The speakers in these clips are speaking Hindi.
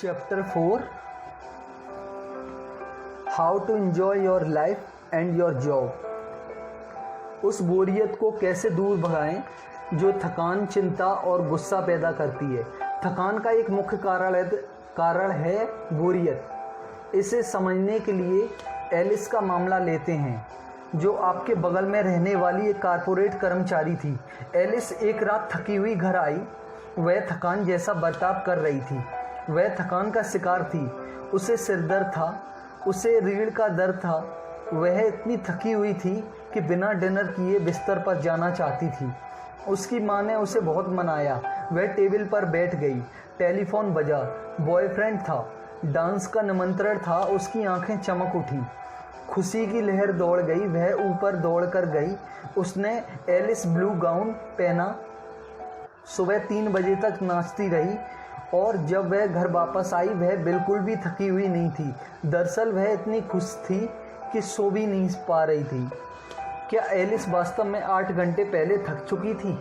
Chapter 4 how to enjoy your life and your job. उस बोरियत को कैसे दूर भगाएं जो थकान, चिंता और गुस्सा पैदा करती है। थकान का एक मुख्य कारण है बोरियत। इसे समझने के लिए एलिस का मामला लेते हैं, जो आपके बगल में रहने वाली एक कारपोरेट कर्मचारी थी। एलिस एक रात थकी हुई घर आई। वह थकान जैसा बर्ताव कर रही थी। वह थकान का शिकार थी। उसे सिरदर्द था, उसे रीढ़ का दर्द था। वह इतनी थकी हुई थी कि बिना डिनर किए बिस्तर पर जाना चाहती थी। उसकी माँ ने उसे बहुत मनाया। वह टेबल पर बैठ गई। टेलीफोन बजा। बॉयफ्रेंड था। डांस का निमंत्रण था। उसकी आंखें चमक उठी। खुशी की लहर दौड़ गई। वह ऊपर दौड़ कर गई। उसने एलिस ब्लू गाउन पहना। सुबह 3 बजे तक नाचती रही और जब वह घर वापस आई वह बिल्कुल भी थकी हुई नहीं थी। दरअसल वह इतनी खुश थी कि सो भी नहीं पा रही थी। क्या एलिस वास्तव में 8 घंटे पहले थक चुकी थी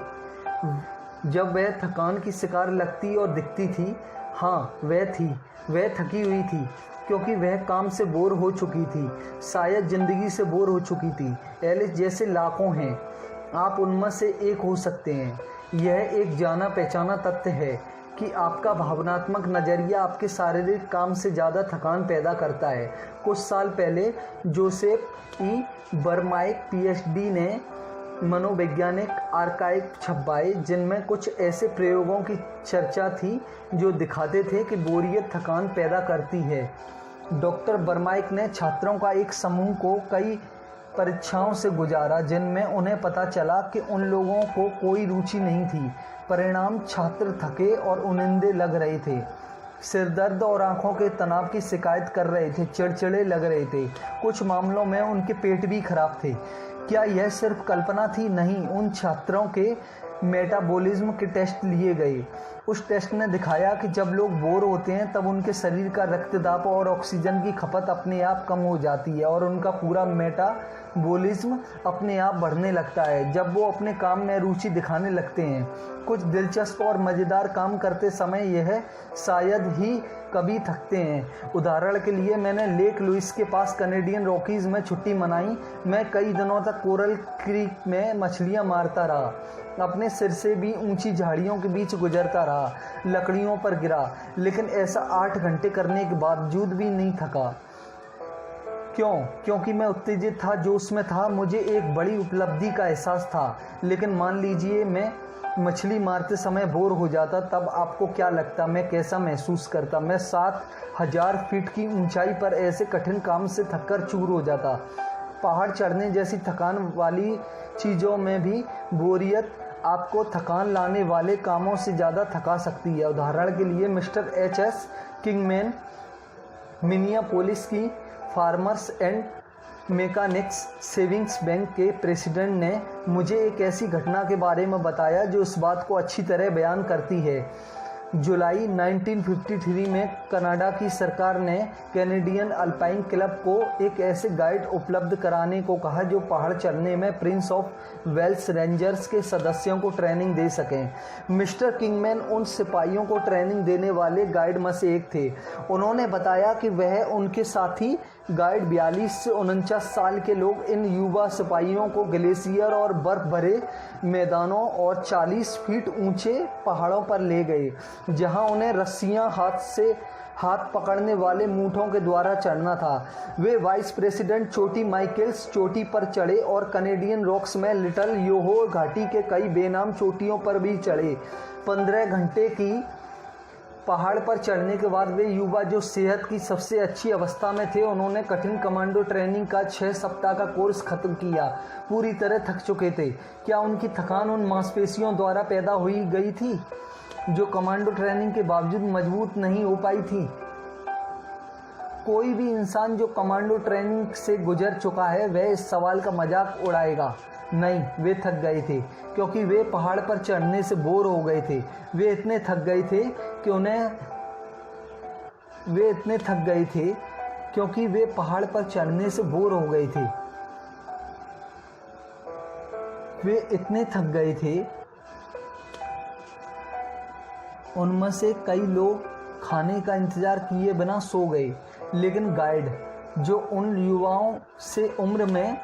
जब वह थकान की शिकार लगती और दिखती थी? हाँ, वह थी। वह थकी हुई थी क्योंकि वह काम से बोर हो चुकी थी, शायद ज़िंदगी से बोर हो चुकी थी। एलिस जैसे लाखों हैं, आप उनमें से एक हो सकते हैं। यह एक जाना पहचाना तथ्य है कि आपका भावनात्मक नज़रिया आपके शारीरिक काम से ज़्यादा थकान पैदा करता है। कुछ साल पहले जोसेफ ई बर्माइक पीएचडी ने मनोवैज्ञानिक आर्काइव छपवाए, जिनमें कुछ ऐसे प्रयोगों की चर्चा थी जो दिखाते थे कि बोरियत थकान पैदा करती है। डॉक्टर बर्माइक ने छात्रों का एक समूह को कई परीक्षाओं से गुजारा जिनमें उन्हें पता चला कि उन लोगों को कोई रुचि नहीं थी। परिणाम, छात्र थके और उनिंदे लग रहे थे, सिरदर्द और आंखों के तनाव की शिकायत कर रहे थे, चिड़चिड़े लग रहे थे। कुछ मामलों में उनके पेट भी खराब थे। क्या यह सिर्फ कल्पना थी? नहीं। उन छात्रों के मेटाबॉलिज्म के टेस्ट लिए गए। उस टेस्ट ने दिखाया कि जब लोग बोर होते हैं तब उनके शरीर का रक्तदाब और ऑक्सीजन की खपत अपने आप कम हो जाती है और उनका पूरा मेटाबॉलिज्म अपने आप बढ़ने लगता है जब वो अपने काम में रुचि दिखाने लगते हैं। कुछ दिलचस्प और मज़ेदार काम करते समय यह शायद ही कभी थकते हैं। उदाहरण के लिए, मैंने लेक लुइस के पास कनेडियन रॉकीज़ में छुट्टी मनाई। मैं कई दिनों तक कोरल क्रीक में मछलियां मारता रहा, अपने सिर से भी ऊंची झाड़ियों के बीच गुजरता रहा, लकड़ियों पर गिरा, लेकिन ऐसा 8 घंटे करने के बावजूद भी नहीं थका। क्यों? क्योंकि मैं उत्तेजित था, जोश में था, मुझे एक बड़ी उपलब्धि का एहसास था। लेकिन मान लीजिए मैं मछली मारते समय बोर हो जाता, तब आपको क्या लगता मैं कैसा महसूस करता? मैं 7000 फीट की ऊंचाई पर ऐसे कठिन काम से थककर चूर हो जाता। पहाड़ चढ़ने जैसी थकान वाली चीज़ों में भी बोरियत आपको थकान लाने वाले कामों से ज़्यादा थका सकती है। उदाहरण के लिए, मिस्टर एच.एस. किंगमैन मिनियापोलिस की farmers and mechanics savings bank के प्रेसिडेंट ने मुझे एक ऐसी घटना के बारे में बताया जो इस बात को अच्छी तरह बयान करती है। जुलाई 1953 में कनाडा की सरकार ने कैनेडियन अल्पाइन क्लब को एक ऐसे गाइड उपलब्ध कराने को कहा जो पहाड़ चढ़ने में प्रिंस ऑफ वेल्स रेंजर्स के सदस्यों को ट्रेनिंग दे सकें। मिस्टर किंगमैन उन सिपाहियों को ट्रेनिंग देने वाले गाइड में से एक थे। उन्होंने बताया कि वह उनके साथी गाइड 42 से 49 साल के लोग इन युवा सिपाहियों को ग्लेशियर और बर्फ भरे मैदानों और 40 फीट ऊंचे पहाड़ों पर ले गए, जहां उन्हें रस्सियां हाथ पकड़ने वाले मूठों के द्वारा चढ़ना था। वे वाइस प्रेसिडेंट चोटी माइकल्स चोटी पर चढ़े और कनेडियन रॉक्स में लिटिल योहो घाटी के कई बेनाम चोटियों पर भी चढ़े। 15 घंटे की पहाड़ पर चढ़ने के बाद वे युवा, जो सेहत की सबसे अच्छी अवस्था में थे, उन्होंने कठिन कमांडो ट्रेनिंग का 6 सप्ताह का कोर्स खत्म किया। पूरी तरह थक चुके थे। क्या उनकी थकान उन मांसपेशियों द्वारा पैदा हुई गई थी जो कमांडो ट्रेनिंग के बावजूद मजबूत नहीं हो पाई थी? कोई भी इंसान जो कमांडो ट्रेनिंग से गुजर चुका है वह इस सवाल का मजाक उड़ाएगा। नहीं, वे थक गए थे क्योंकि वे पहाड़ पर चढ़ने से बोर हो गए थे। वे इतने थक गए थे क्योंकि वे पहाड़ पर चढ़ने से बोर हो गए थे। वे इतने थक गए थे, उनमें से कई लोग खाने का इंतज़ार किए बिना सो गए। लेकिन गाइड, जो उन युवाओं से उम्र में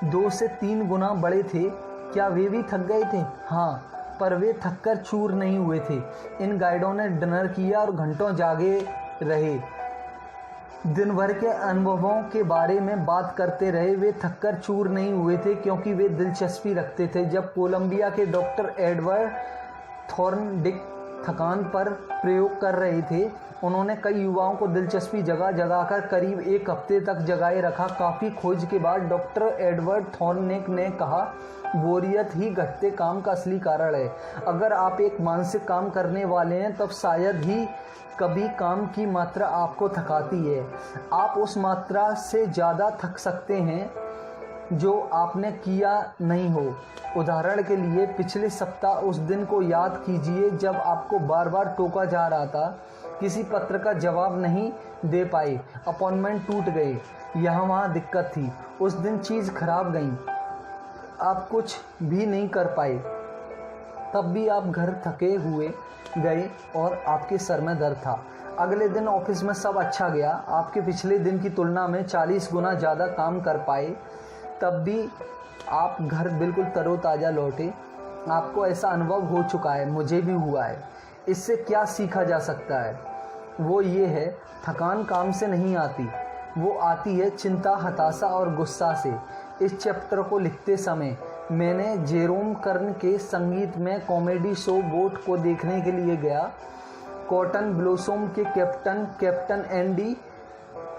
2 से 3 गुना बड़े थे, क्या वे भी थक गए थे? हाँ, पर वे थककर चूर नहीं हुए थे। इन गाइडों ने डिनर किया और घंटों जागे रहे। दिन भर के अनुभवों के बारे में बात करते रहे। वे थककर चूर नहीं हुए थे क्योंकि वे दिलचस्पी रखते थे। जब कोलंबिया के डॉक्टर एडवर्ड थॉर्नडिक थकान पर प्रयोग कर रहे थे, उन्होंने कई युवाओं को दिलचस्पी जगाकर करीब 1 हफ्ते तक जगाए रखा। काफ़ी खोज के बाद डॉक्टर एडवर्ड थॉर्नडिक ने कहा, बोरियत ही घटते काम का असली कारण है। अगर आप एक मानसिक काम करने वाले हैं, तब शायद ही कभी काम की मात्रा आपको थकाती है। आप उस मात्रा से ज़्यादा थक सकते हैं जो आपने किया नहीं हो। उदाहरण के लिए, पिछले सप्ताह उस दिन को याद कीजिए जब आपको बार बार टोका जा रहा था, किसी पत्र का जवाब नहीं दे पाए, अपॉइंटमेंट टूट गए, यहाँ वहाँ दिक्कत थी, उस दिन चीज़ खराब गई, आप कुछ भी नहीं कर पाए, तब भी आप घर थके हुए गए और आपके सर में दर्द था। अगले दिन ऑफिस में सब अच्छा गया, आपके पिछले दिन की तुलना में 40 गुना ज़्यादा काम कर पाए, तब भी आप घर बिल्कुल तरोताज़ा लौटे। आपको ऐसा अनुभव हो चुका है, मुझे भी हुआ है। इससे क्या सीखा जा सकता है? वो ये है, थकान काम से नहीं आती, वो आती है चिंता, हताशा और गुस्सा से। इस चैप्टर को लिखते समय मैंने जेरोम कर्न के संगीत में कॉमेडी शो बोट को देखने के लिए गया। कॉटन ब्लॉसम के कैप्टन एंडी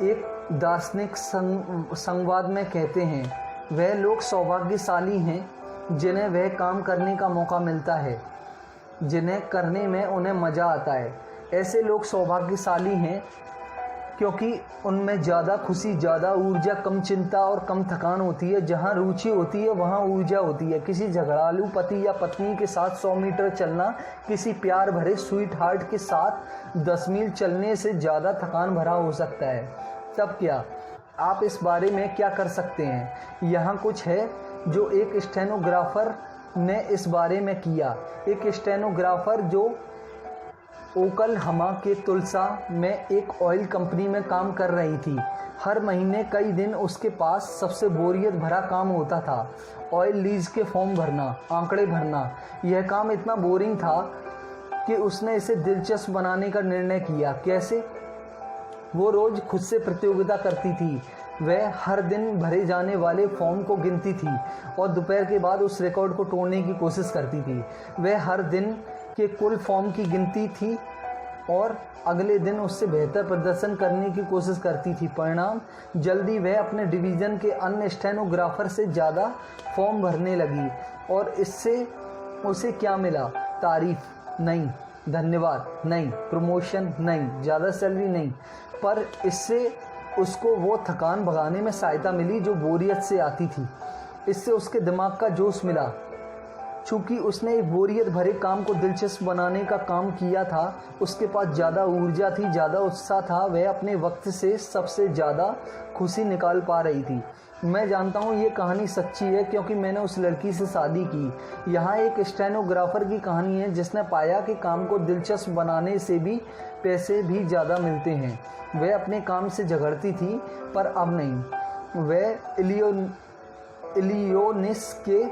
एक दार्शनिक संवाद में कहते हैं, वह लोग सौभाग्यशाली हैं जिन्हें वह काम करने का मौका मिलता है जिन्हें करने में उन्हें मज़ा आता है। ऐसे लोग सौभाग्यशाली हैं क्योंकि उनमें ज़्यादा खुशी, ज़्यादा ऊर्जा, कम चिंता और कम थकान होती है। जहाँ रुचि होती है वहाँ ऊर्जा होती है। किसी झगड़ालू पति या पत्नी के साथ 100 मीटर चलना किसी प्यार भरे स्वीट हार्ट के साथ 10 मील चलने से ज़्यादा थकान भरा हो सकता है। तब क्या आप इस बारे में क्या कर सकते हैं? यहाँ कुछ है जो एक स्टेनोग्राफर ने इस बारे में किया। एक स्टेनोग्राफर जो ओकलहमा के तुलसा में एक ऑयल कंपनी में काम कर रही थी। हर महीने कई दिन उसके पास सबसे बोरियत भरा काम होता था, ऑयल लीज के फॉर्म भरना, आंकड़े भरना। यह काम इतना बोरिंग था कि उसने इसे दिलचस्प बनाने का निर्णय किया। कैसे? वो रोज़ खुद से प्रतियोगिता करती थी। वह हर दिन भरे जाने वाले फॉर्म को गिनती थी और दोपहर के बाद उस रिकॉर्ड को तोड़ने की कोशिश करती थी। वह हर दिन के कुल फॉर्म की गिनती थी और अगले दिन उससे बेहतर प्रदर्शन करने की कोशिश करती थी। परिणाम, जल्दी वह अपने डिवीज़न के अन्य स्टेनोग्राफर से ज़्यादा फॉर्म भरने लगी। और इससे उसे क्या मिला? तारीफ नहीं, धन्यवाद नहीं, प्रमोशन नहीं, ज़्यादा सैलरी नहीं, पर इससे उसको वो थकान भगाने में सहायता मिली जो बोरियत से आती थी। इससे उसके दिमाग का जोश मिला। चूँकि उसने एक बोरियत भरे काम को दिलचस्प बनाने का काम किया था, उसके पास ज़्यादा ऊर्जा थी, ज़्यादा उत्साह था। वह अपने वक्त से सबसे ज़्यादा खुशी निकाल पा रही थी। मैं जानता हूँ ये कहानी सच्ची है क्योंकि मैंने उस लड़की से शादी की। यहाँ एक स्टेनोग्राफर की कहानी है जिसने पाया कि काम को दिलचस्प बनाने से भी पैसे भी ज़्यादा मिलते हैं। वह अपने काम से झगड़ती थी, पर अब नहीं। वह इलियोनिस के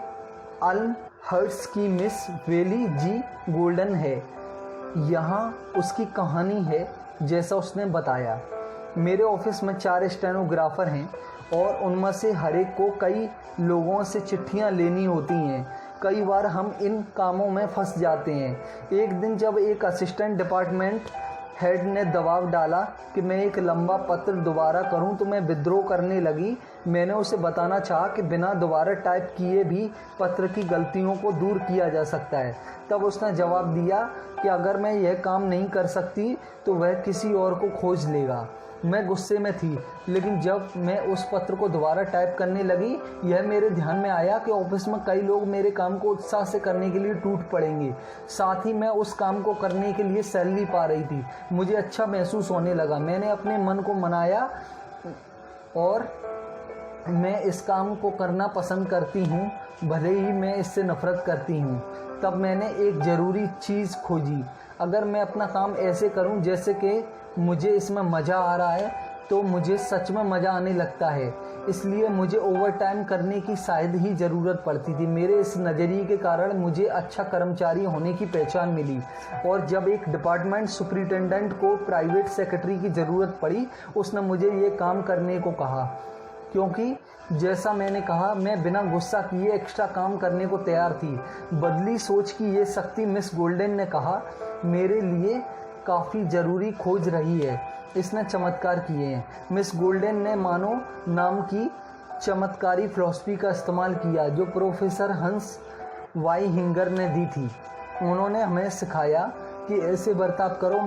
अल्महर्स्ट की मिस वेली जी गोल्डन है। यहाँ उसकी कहानी है जैसा उसने बताया। मेरे ऑफिस में 4 स्टेनोग्राफर हैं और उनमें से हर एक को कई लोगों से चिट्ठियाँ लेनी होती हैं। कई बार हम इन कामों में फंस जाते हैं। एक दिन जब एक असिस्टेंट डिपार्टमेंट हेड ने दबाव डाला कि मैं एक लंबा पत्र दोबारा करूं, तो मैं विद्रोह करने लगी। मैंने उसे बताना चाहा कि बिना दोबारा टाइप किए भी पत्र की गलतियों को दूर किया जा सकता है। तब उसने जवाब दिया कि अगर मैं यह काम नहीं कर सकती तो वह किसी और को खोज लेगा। मैं गुस्से में थी, लेकिन जब मैं उस पत्र को दोबारा टाइप करने लगी, यह मेरे ध्यान में आया कि ऑफिस में कई लोग मेरे काम को उत्साह से करने के लिए टूट पड़ेंगे। साथ ही मैं उस काम को करने के लिए सैलरी पा रही थी। मुझे अच्छा महसूस होने लगा। मैंने अपने मन को मनाया और मैं इस काम को करना पसंद करती हूँ, भले ही मैं इससे नफ़रत करती हूँ। तब मैंने एक ज़रूरी चीज़ खोजी। अगर मैं अपना काम ऐसे करूं जैसे कि मुझे इसमें मज़ा आ रहा है तो मुझे सच में मज़ा आने लगता है। इसलिए मुझे ओवर टाइम करने की शायद ही ज़रूरत पड़ती थी। मेरे इस नज़रिए के कारण मुझे अच्छा कर्मचारी होने की पहचान मिली, और जब एक डिपार्टमेंट सुपरिटेंडेंट को प्राइवेट सेक्रेटरी की ज़रूरत पड़ी, उसने मुझे ये काम करने को कहा, क्योंकि जैसा मैंने कहा, मैं बिना गुस्सा किए एक्स्ट्रा काम करने को तैयार थी। बदली सोच की ये शक्ति, मिस गोल्डन ने कहा, मेरे लिए काफ़ी ज़रूरी खोज रही है। इसने चमत्कार किए हैं। मिस गोल्डन ने मानो नाम की चमत्कारी फिलॉसफी का इस्तेमाल किया जो प्रोफेसर हंस वाई हिंगर ने दी थी। उन्होंने हमें सिखाया कि ऐसे बर्ताव करो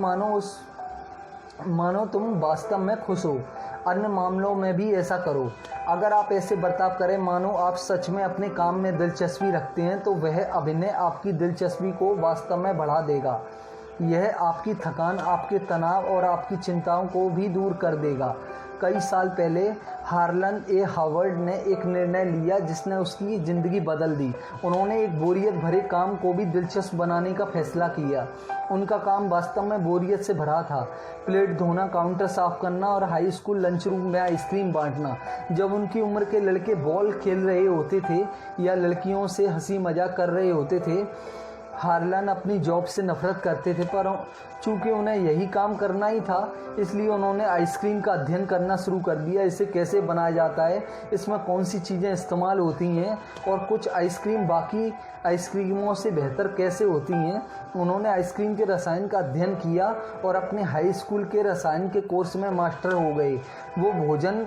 मानो तुम वास्तव में खुश हो। अन्य मामलों में भी ऐसा करो। अगर आप ऐसे बर्ताव करें मानो आप सच में अपने काम में दिलचस्पी रखते हैं, तो वह अभिनय आपकी दिलचस्पी को वास्तव में बढ़ा देगा। यह आपकी थकान, आपके तनाव और आपकी चिंताओं को भी दूर कर देगा। कई साल पहले हार्लन ए हावर्ड ने एक निर्णय लिया जिसने उसकी ज़िंदगी बदल दी। उन्होंने एक बोरियत भरे काम को भी दिलचस्प बनाने का फैसला किया। उनका काम वास्तव में बोरियत से भरा था। प्लेट धोना, काउंटर साफ करना और हाई स्कूल लंच रूम में आइसक्रीम बांटना। जब उनकी उम्र के लड़के बॉल खेल रहे होते थे या लड़कियों से हंसी मजाक कर रहे होते थे, हार्लन अपनी जॉब से नफरत करते थे, पर चूंकि उन्हें यही काम करना ही था, इसलिए उन्होंने आइसक्रीम का अध्ययन करना शुरू कर दिया। इसे कैसे बनाया जाता है, इसमें कौन सी चीज़ें इस्तेमाल होती हैं और कुछ आइसक्रीम बाकी आइसक्रीमों से बेहतर कैसे होती हैं। उन्होंने आइसक्रीम के रसायन का अध्ययन किया और अपने हाई स्कूल के रसायन के कोर्स में मास्टर हो गए। वो भोजन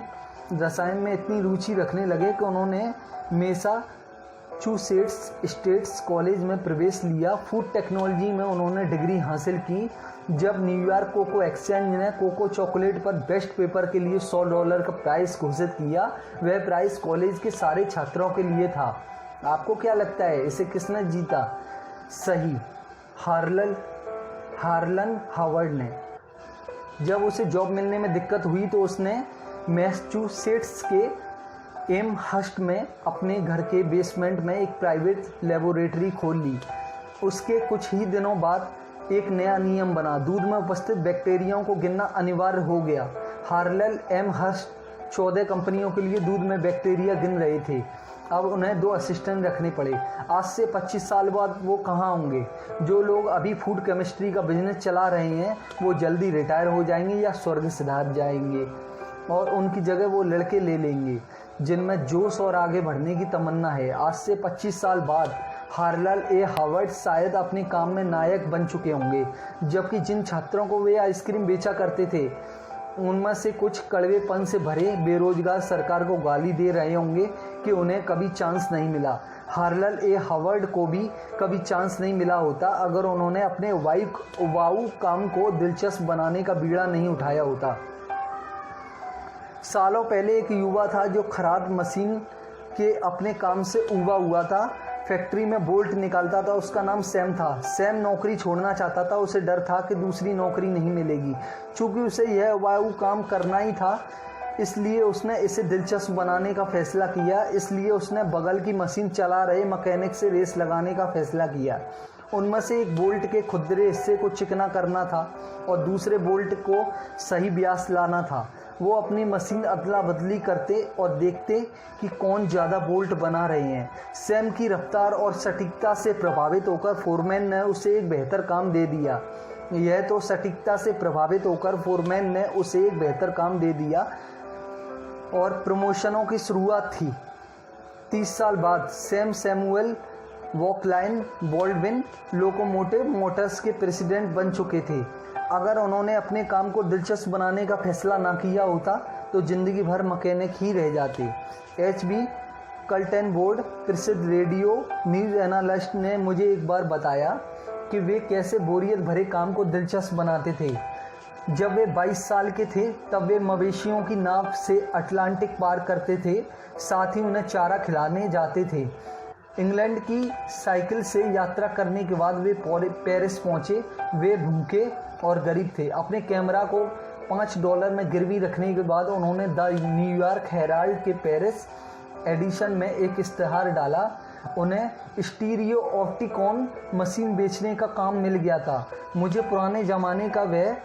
रसायन में इतनी रुचि रखने लगे कि उन्होंने मैसाचुसेट्स स्टेट्स कॉलेज में प्रवेश लिया। फूड टेक्नोलॉजी में उन्होंने डिग्री हासिल की। जब न्यूयॉर्क कोको एक्सचेंज ने कोको चॉकलेट पर बेस्ट पेपर के लिए $100 का प्राइस घोषित किया, वह प्राइस कॉलेज के सारे छात्रों के लिए था। आपको क्या लगता है इसे किसने जीता? सही, हार्लन हावर्ड ने। जब उसे जॉब मिलने में दिक्कत हुई तो उसने मैसाचुसेट्स के एमहर्स्ट में अपने घर के बेसमेंट में एक प्राइवेट लेबोरेटरी खोल ली। उसके कुछ ही दिनों बाद एक नया नियम बना, दूध में उपस्थित बैक्टीरियाओं को गिनना अनिवार्य हो गया। हार्लन एमहर्स्ट 14 कंपनियों के लिए दूध में बैक्टीरिया गिन रहे थे। अब उन्हें 2 असिस्टेंट रखने पड़े। आज से 25 साल बाद वो कहाँ होंगे? जो लोग अभी फूड केमिस्ट्री का बिजनेस चला रहे हैं वो जल्दी रिटायर हो जाएंगे या स्वर्ग सिधार जाएंगे, और उनकी जगह वो लड़के ले लेंगे जिनमें जोश और आगे बढ़ने की तमन्ना है। आज से 25 साल बाद हार्लन ए हावर्ड शायद अपने काम में नायक बन चुके होंगे, जबकि जिन छात्रों को वे आइसक्रीम बेचा करते थे उनमें से कुछ कड़वेपन से भरे बेरोजगार सरकार को गाली दे रहे होंगे कि उन्हें कभी चांस नहीं मिला। हार्लन ए हावर्ड को भी कभी चांस नहीं मिला होता अगर उन्होंने अपने उबाऊ काम को दिलचस्प बनाने का बीड़ा नहीं उठाया होता। सालों पहले एक युवा था जो खराद मशीन के अपने काम से उबा हुआ था। फैक्ट्री में बोल्ट निकालता था। उसका नाम सैम था। सैम नौकरी छोड़ना चाहता था। उसे डर था कि दूसरी नौकरी नहीं मिलेगी। चूंकि उसे यह उबाऊ काम करना ही था, इसलिए उसने इसे दिलचस्प बनाने का फैसला किया। इसलिए उसने बगल की मशीन चला रहे मैकेनिक से रेस लगाने का फैसला किया। उनमें से एक बोल्ट के खुरदरे हिस्से को चिकना करना था और दूसरे बोल्ट को सही व्यास लाना था। वो अपनी मशीन अदला बदली करते और देखते कि कौन ज़्यादा बोल्ट बना रहे हैं। सैम की रफ्तार और सटीकता से प्रभावित होकर फोरमैन ने उसे एक बेहतर काम दे दिया। और प्रमोशनों की शुरुआत थी। 30 साल बाद Sam Samuel Vauclain Baldwin locomotive motors के प्रेसिडेंट बन चुके थे। अगर उन्होंने अपने काम को दिलचस्प बनाने का फैसला ना किया होता तो जिंदगी भर मैकेनिक ही रह जाते। HB कल्टेनबोर्ड, प्रसिद्ध रेडियो न्यूज़ एनालिस्ट, ने मुझे एक बार बताया कि वे कैसे बोरियत भरे काम को दिलचस्प बनाते थे। जब वे 22 साल के थे तब वे मवेशियों की नाव से अटलांटिक पार करते थे, साथ ही उन्हें चारा खिलाने जाते थे। इंग्लैंड की साइकिल से यात्रा करने के बाद वे पेरिस पहुंचे। वे भूखे और गरीब थे। अपने कैमरा को $5 में गिरवी रखने के बाद उन्होंने द न्यूयॉर्क हेराल्ड के पेरिस एडिशन में एक इश्तिहार डाला। उन्हें स्टीरियो ऑप्टिकॉन मशीन बेचने का काम मिल गया था। मुझे पुराने ज़माने का वह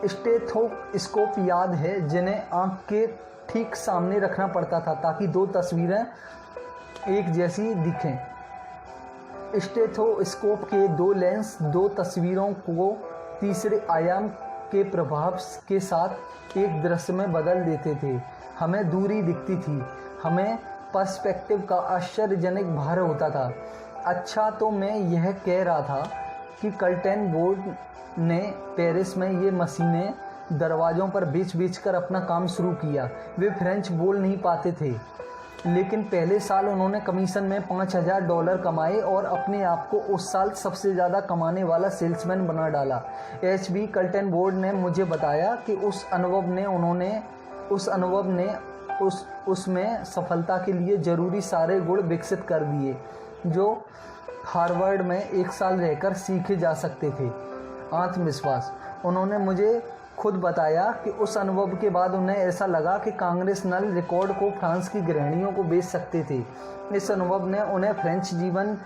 स्टेथोस्कोप याद है जिन्हें आँख के ठीक सामने रखना पड़ता था ताकि दो तस्वीरें एक जैसी दिखें। स्टेथोस्कोप के दो लेंस दो तस्वीरों को तीसरे आयाम के प्रभाव के साथ एक दृश्य में बदल देते थे। हमें दूरी दिखती थी, हमें पर्सपेक्टिव का आश्चर्यजनक भार होता था। अच्छा, तो मैं यह कह रहा था कि कर्टेन बोर्ड ने पेरिस में ये मशीनें दरवाज़ों पर बेच कर अपना काम शुरू किया। वे फ्रेंच बोल नहीं पाते थे, लेकिन पहले साल उन्होंने कमीशन में $5000 कमाए और अपने आप को उस साल सबसे ज़्यादा कमाने वाला सेल्समैन बना डाला। HB कर्टेन बोर्ड ने मुझे बताया कि उस अनुभव ने उसमें सफलता के लिए ज़रूरी सारे गुण विकसित कर दिए जो हार्वर्ड में 1 साल रहकर सीखे जा सकते थे। आत्मविश्वास। उन्होंने मुझे खुद बताया कि उस अनुभव के बाद उन्हें ऐसा लगा कि कांग्रेस नल रिकॉर्ड को फ्रांस की गृहिणियों को बेच सकते थे। इस अनुभव ने उन्हें फ्रेंच जीवन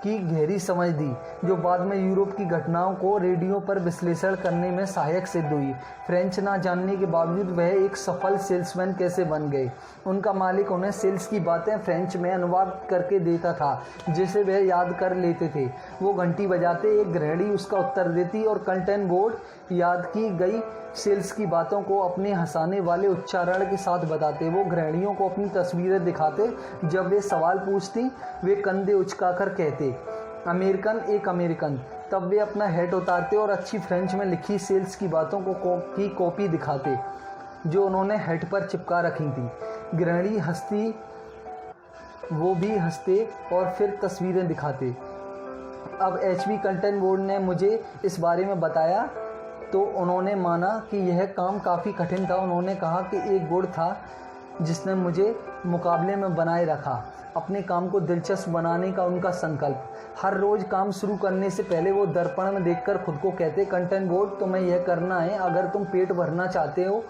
की गहरी समझ दी जो बाद में यूरोप की घटनाओं को रेडियो पर विश्लेषण करने में सहायक सिद्ध हुई। फ्रेंच ना जानने के बावजूद वह एक सफल सेल्समैन कैसे बन गए। उनका मालिक उन्हें सेल्स की बातें फ्रेंच में अनुवाद करके देता था जिसे वह याद कर लेते थे। वो घंटी बजाते, एक गृहिणी उसका उत्तर देती और कर्टेन बोर्ड याद की गई सेल्स की बातों को अपने हंसाने वाले उच्चारण के साथ बताते। वो गृहिणियों को अपनी तस्वीरें दिखाते। जब वे सवाल पूछती वे कंधे उचकाकर कहते, अमेरिकन एक अमेरिकन। तब वे अपना हैट उतारते और अच्छी फ्रेंच में लिखी सेल्स की बातों की कॉपी दिखाते जो उन्होंने हैट पर चिपका रखी थी। गृहिणी हंसती, वो भी हंसते और फिर तस्वीरें दिखाते। अब HB कर्टेन बोर्ड ने मुझे इस बारे में बताया तो उन्होंने माना कि यह काम काफ़ी कठिन था। उन्होंने कहा कि एक गुण था जिसने मुझे मुकाबले में बनाए रखा, अपने काम को दिलचस्प बनाने का उनका संकल्प। हर रोज़ काम शुरू करने से पहले वो दर्पण में देखकर खुद को कहते, कर्टेन बोर्ड तुम्हें यह करना है अगर तुम पेट भरना चाहते हो,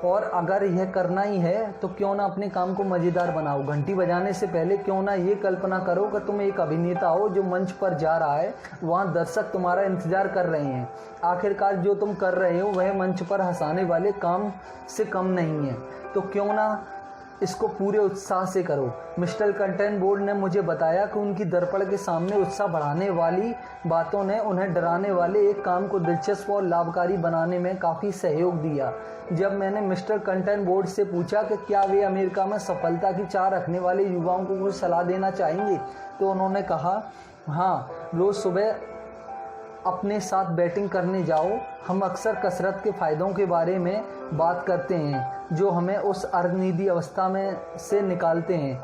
और अगर यह करना ही है तो क्यों ना अपने काम को मज़ेदार बनाओ। घंटी बजाने से पहले क्यों ना ये कल्पना करो कि तुम एक अभिनेता हो जो मंच पर जा रहा है, वहाँ दर्शक तुम्हारा इंतज़ार कर रहे हैं। आखिरकार जो तुम कर रहे हो वह मंच पर हंसाने वाले काम से कम नहीं है, तो क्यों ना इसको पूरे उत्साह से करो। मिस्टर कर्टेन बोर्ड ने मुझे बताया कि उनकी दर्पण के सामने उत्साह बढ़ाने वाली बातों ने उन्हें डराने वाले एक काम को दिलचस्प और लाभकारी बनाने में काफ़ी सहयोग दिया। जब मैंने मिस्टर कर्टेन बोर्ड से पूछा कि क्या वे अमेरिका में सफलता की चाह रखने वाले युवाओं को कुछ सलाह देना चाहेंगे, तो उन्होंने कहा, हाँ, रोज़ सुबह अपने साथ बैटिंग करने जाओ। हम अक्सर कसरत के फ़ायदों के बारे में बात करते हैं जो हमें उस अर्धनींदी अवस्था में से निकालते हैं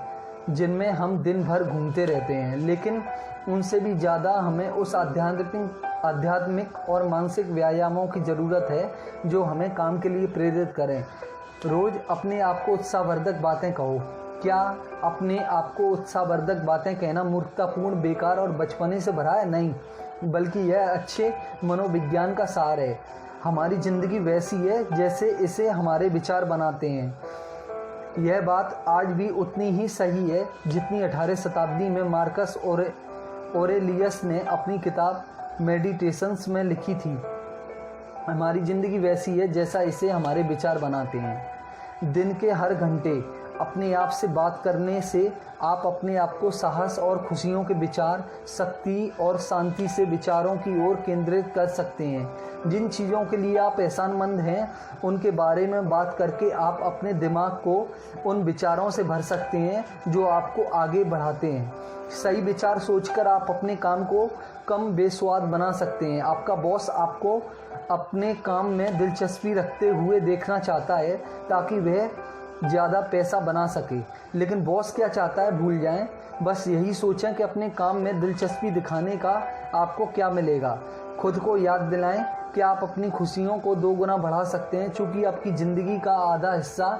जिनमें हम दिन भर घूमते रहते हैं, लेकिन उनसे भी ज़्यादा हमें उस आध्यात्मिक और मानसिक व्यायामों की ज़रूरत है जो हमें काम के लिए प्रेरित करें। रोज़ अपने आप को उत्साहवर्धक बातें कहो। क्या अपने आप को उत्साहवर्धक बातें कहना मूर्खतापूर्ण, बेकार और बचपने से भरा है? नहीं, बल्कि यह अच्छे मनोविज्ञान का सार है। हमारी ज़िंदगी वैसी है जैसे इसे हमारे विचार बनाते हैं। यह बात आज भी उतनी ही सही है जितनी 18वीं शताब्दी में मार्कस ऑरेलियस ने अपनी किताब मेडिटेशंस में लिखी थी। हमारी ज़िंदगी वैसी है जैसा इसे हमारे विचार बनाते हैं। दिन के हर घंटे अपने आप से बात करने से आप अपने आप को साहस और खुशियों के विचार, शक्ति और शांति से विचारों की ओर केंद्रित कर सकते हैं। जिन चीज़ों के लिए आप एहसानमंद हैं उनके बारे में बात करके आप अपने दिमाग को उन विचारों से भर सकते हैं जो आपको आगे बढ़ाते हैं। सही विचार सोचकर आप अपने काम को कम बेस्वाद बना सकते हैं। आपका बॉस आपको अपने काम में दिलचस्पी रखते हुए देखना चाहता है ताकि वह ज़्यादा पैसा बना सके, लेकिन बॉस क्या चाहता है भूल जाएं। बस यही सोचें कि अपने काम में दिलचस्पी दिखाने का आपको क्या मिलेगा। खुद को याद दिलाएं कि आप अपनी खुशियों को 2 गुना बढ़ा सकते हैं, क्योंकि आपकी ज़िंदगी का आधा हिस्सा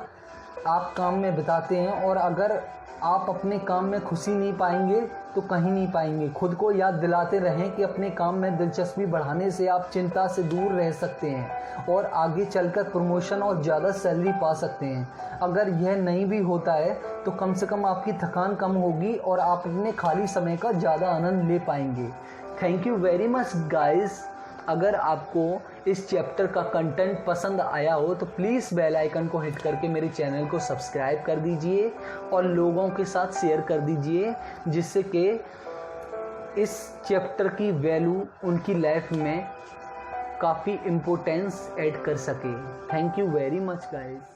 आप काम में बिताते हैं, और अगर आप अपने काम में खुशी नहीं पाएंगे तो कहीं नहीं पाएंगे। खुद को याद दिलाते रहें कि अपने काम में दिलचस्पी बढ़ाने से आप चिंता से दूर रह सकते हैं और आगे चलकर प्रमोशन और ज़्यादा सैलरी पा सकते हैं। अगर यह नहीं भी होता है तो कम से कम आपकी थकान कम होगी और आप अपने खाली समय का ज़्यादा आनंद ले पाएंगे। Thank you very much guys. अगर आपको इस चैप्टर का कंटेंट पसंद आया हो तो प्लीज़ बेल आइकन को हिट करके मेरे चैनल को सब्सक्राइब कर दीजिए और लोगों के साथ शेयर कर दीजिए, जिससे कि इस चैप्टर की वैल्यू उनकी लाइफ में काफ़ी इम्पोर्टेंस ऐड कर सके। Thank you very much guys.